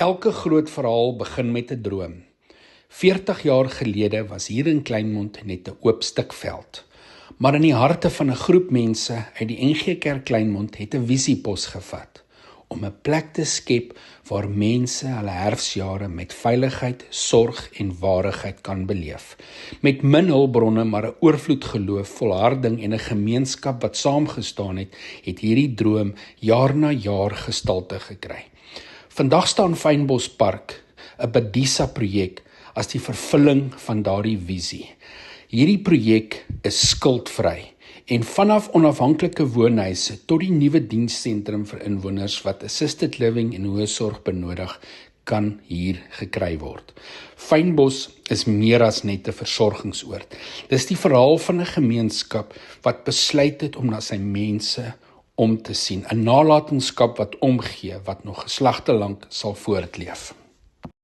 Elke groot verhaal begin met 'n droom. 40 jaar gelede was hier in Kleinmond net 'n oop stuk veld. Maar in die harte van 'n groep mense uit die NG Kerk Kleinmond het 'n visiepos gevat om 'n plek te skep waar mense hulle herfsjare met veiligheid, sorg en waardigheid kan beleef. Met min hulpbronne, maar 'n oorvloed geloof, volharding en 'n gemeenskap wat saamgestaan het, het hierdie droom jaar na jaar gestalte gekry. Vandag staan Fynbospark, 'n Badisa projek, as die vervulling van daardie visie. Hierdie projek is skuldvry en vanaf onafhanklike woonhuise tot die nuwe dienssentrum vir inwoners wat assisted living en hoë sorg benodig, kan hier gekry word. Fynbos is meer as net 'n versorgingsoord. Dis die verhaal van 'n gemeenskap wat besluit het om na sy mense om te sien, 'n nalatenskap wat omgee, wat nog geslagte lank sal voortleef.